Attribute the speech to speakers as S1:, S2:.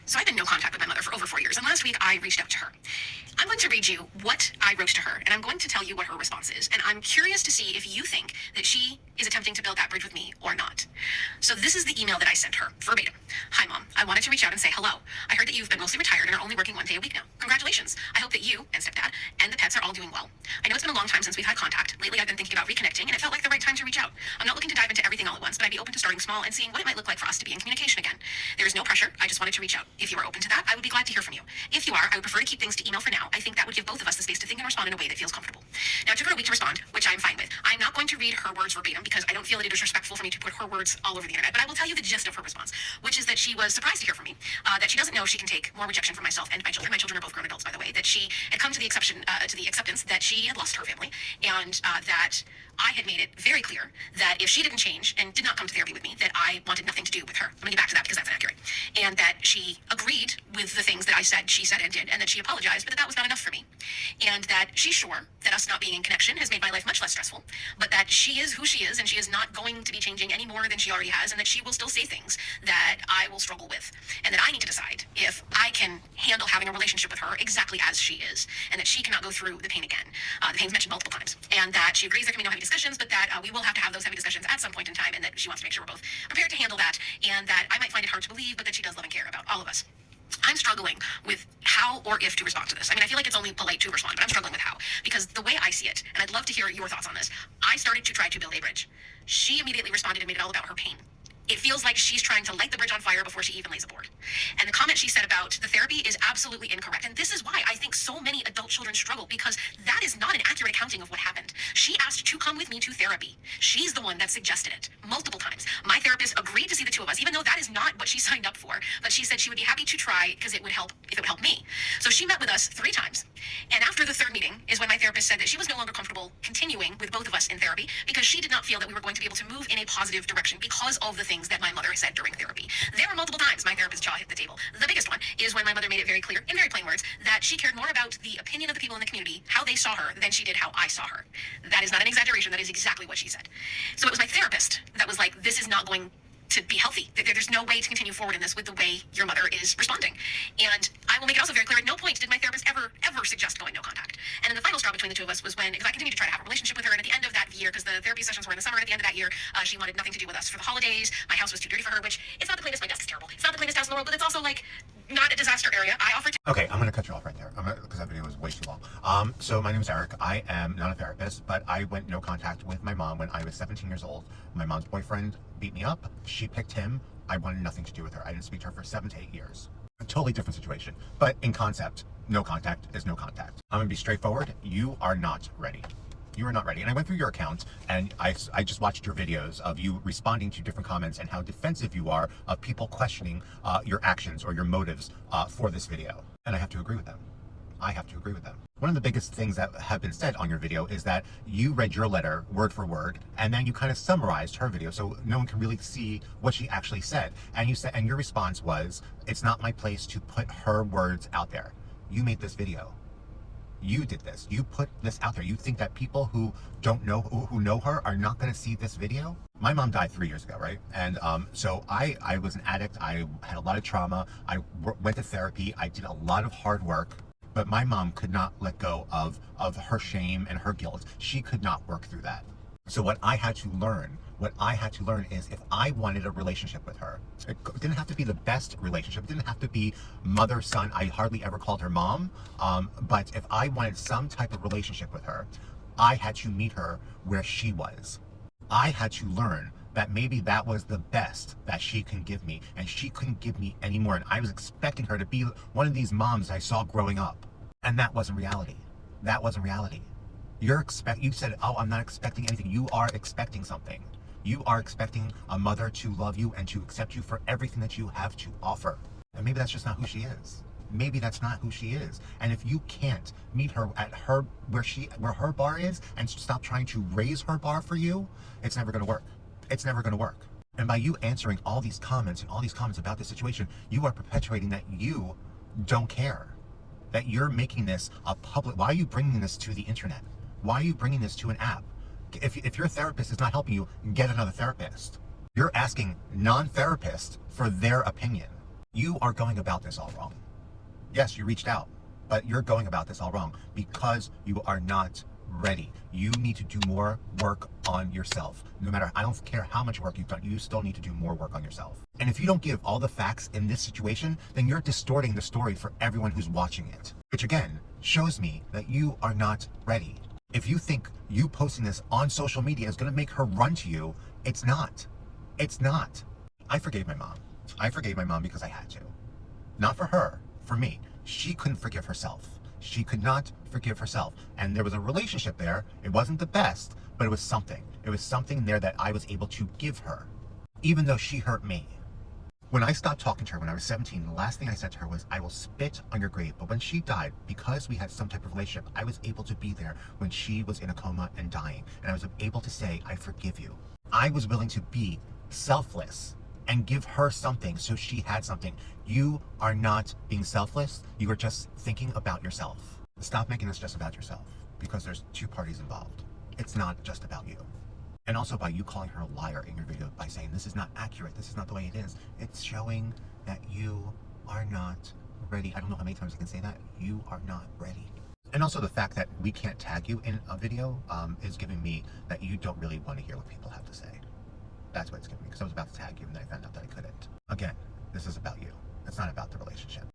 S1: So I've been no contact with my mother for over 4 years, and last week I reached out to her. I'm going to read you what I wrote to her, and I'm going to tell you what her response is. And I'm curious to see if you think that she is attempting to build that bridge with me or not. So this is the email that I sent her, verbatim. Hi, Mom. I wanted to reach out and say hello. I heard that you've been mostly retired and are only working 1 day a week now. Congratulations. I hope that you and stepdad and the pets are all doing well. I know it's been a long time since we've had contact. Lately, I've been thinking about reconnecting, and it felt like the right time to reach out. I'm not looking to dive into everything all at once, but I'd be open to starting small and seeing what it might look like for us to be in communication again. There is no pressure. I just wanted to reach out. If you are open to that, I would be glad to hear from you. If you are, I would prefer to keep things to email for now. I think that would give both of us the space to think and respond in a way that feels comfortable. Now, it took her a week to respond, which I'm fine with. I'm not going to read her words verbatim because I don't feel that it is respectful for me to put her words all over the internet, but I will tell you the gist of her response, which is that she was surprised to hear from me, that she doesn't know she can take more rejection from myself and my children. My children are both grown adults, by the way, that she had come to the acceptance that she had lost her family, and that I had made it very clear that if she didn't change and did not come to therapy with me, that I wanted nothing to do with her. I'm gonna get back to that because that's inaccurate. And that she agreed with the things that I said, she said and did, and that she apologized, but that was not enough for me. And that she's sure that us not being in connection has made my life much less stressful, but that she is who she is and she is not going to be changing any more than she already has, and that she will still say things that I will struggle with, and that I need to decide if I can handle having a relationship with her exactly as she is, and that she cannot go through the pain again. The pain's mentioned multiple times, and that she agrees there can be no heavy discussions, but that we will have to have those heavy discussions at some point in time, and that she wants to make sure we're both prepared to handle that, and that I might find it hard to believe, but that she does love and care about all of us. I'm struggling with how or if to respond to this. I mean, I feel like it's only polite to respond, but I'm struggling with how. Because the way I see it, and I'd love to hear your thoughts on this, I started to try to build a bridge. She immediately responded and made it all about her pain. It feels like she's trying to light the bridge on fire before she even lays a board. And the comment she said about the therapy is absolutely incorrect. And this is why I think so many adult children struggle, because that is not an accurate accounting of what happened. She asked to come with me to therapy. She's the one that suggested it multiple times. My therapist agreed to see the two of us, even though that is not what she signed up for. But she said she would be happy to try because it would help if it would help me. So she met with us 3 times. And after the 3rd meeting is when my therapist said that she was no longer comfortable continuing with both of us in therapy because she did not feel that we were going to be able to move in a positive direction because of the things that my mother said during therapy. There were multiple times my therapist's jaw hit the table. The biggest one is when my mother made it very clear, in very plain words, that she cared more about the opinion of the people in the community, how they saw her, than she did how I saw her. That is not an exaggeration. That is exactly what she said. So it was my therapist that was like, this is not going to be healthy. There's no way to continue forward in this with the way your mother is responding. And I will make it also very clear, at no point did my therapist ever suggest going no contact. And then the final straw between the two of us was when, because I continued to try to have a relationship with her, and at the end of that year, because the therapy sessions were in the summer, and at the end of that year, she wanted nothing to do with us for the holidays. My house was too dirty for her, which it's not the cleanest, my desk is terrible. It's not the cleanest house in the world, but it's also like not a disaster area. I offered to...
S2: Okay, I'm going to cut you off right there because that video was way too long. So my name is Eric. I am not a therapist, but I went no contact with my mom when I was 17 years old. My mom's boyfriend beat me up. She picked him. I wanted nothing to do with her. I didn't speak to her for 7 to 8 years. A totally different situation. But in concept, no contact is no contact. I'm going to be straightforward. You are not ready. You are not ready. And I went through your account and I just watched your videos of you responding to different comments and how defensive you are of people questioning your actions or your motives for this video. And I have to agree with them. I have to agree with them. One of the biggest things that have been said on your video is that you read your letter word for word and then you kind of summarized her video so no one can really see what she actually said. And you said, and your response was, it's not my place to put her words out there. You made this video. You did this. You put this out there. You think that people who don't know, who know her are not going to see this video? My mom died 3 years ago, right? And so I was an addict. I had a lot of trauma. I went to therapy. I did a lot of hard work. But my mom could not let go of her shame and her guilt. She could not work through that. So what I had to learn is if I wanted a relationship with her, it didn't have to be the best relationship. It didn't have to be mother-son. I hardly ever called her mom. But if I wanted some type of relationship with her, I had to meet her where she was. I had to learn that maybe that was the best that she can give me, and she couldn't give me any more. And I was expecting her to be one of these moms I saw growing up. And that wasn't reality. That wasn't reality. You said, oh, I'm not expecting anything. You are expecting something. You are expecting a mother to love you and to accept you for everything that you have to offer. And maybe that's just not who she is. Maybe that's not who she is. And if you can't meet her at where her bar is and stop trying to raise her bar for you, it's never going to work. It's never going to work. And by you answering all these comments about this situation, you are perpetuating that you don't care. That you're making this a public. Why are you bringing this to the internet? Why are you bringing this to an app? If your therapist is not helping you, get another therapist. You're asking non-therapists for their opinion. You are going about this all wrong. Yes, you reached out, but you're going about this all wrong because you are not ready. You need to do more work on yourself. No matter, I don't care how much work you've done, you still need to do more work on yourself. And if you don't give all the facts in this situation, then you're distorting the story for everyone who's watching it. Which again, shows me that you are not ready. If you think you posting this on social media is gonna make her run to you, it's not. It's not. I forgave my mom. I forgave my mom because I had to. Not for her, for me. She couldn't forgive herself. She could not forgive herself. And there was a relationship there. It wasn't the best, but it was something. It was something there that I was able to give her, even though she hurt me. When I stopped talking to her when I was 17, the last thing I said to her was, I will spit on your grave. But when she died, because we had some type of relationship, I was able to be there when she was in a coma and dying. And I was able to say, I forgive you. I was willing to be selfless and give her something so she had something. You are not being selfless. You are just thinking about yourself. Stop making this just about yourself, because there's two parties involved. It's not just about you. And also by you calling her a liar in your video by saying this is not accurate, this is not the way it is, it's showing that you are not ready. I don't know how many times I can say that. You are not ready. And also the fact that we can't tag you in a video is giving me that you don't really want to hear what people have to say. That's what it's giving me, because I was about to tag you and then I found out that I couldn't. Again, this is about you. It's not about the relationship.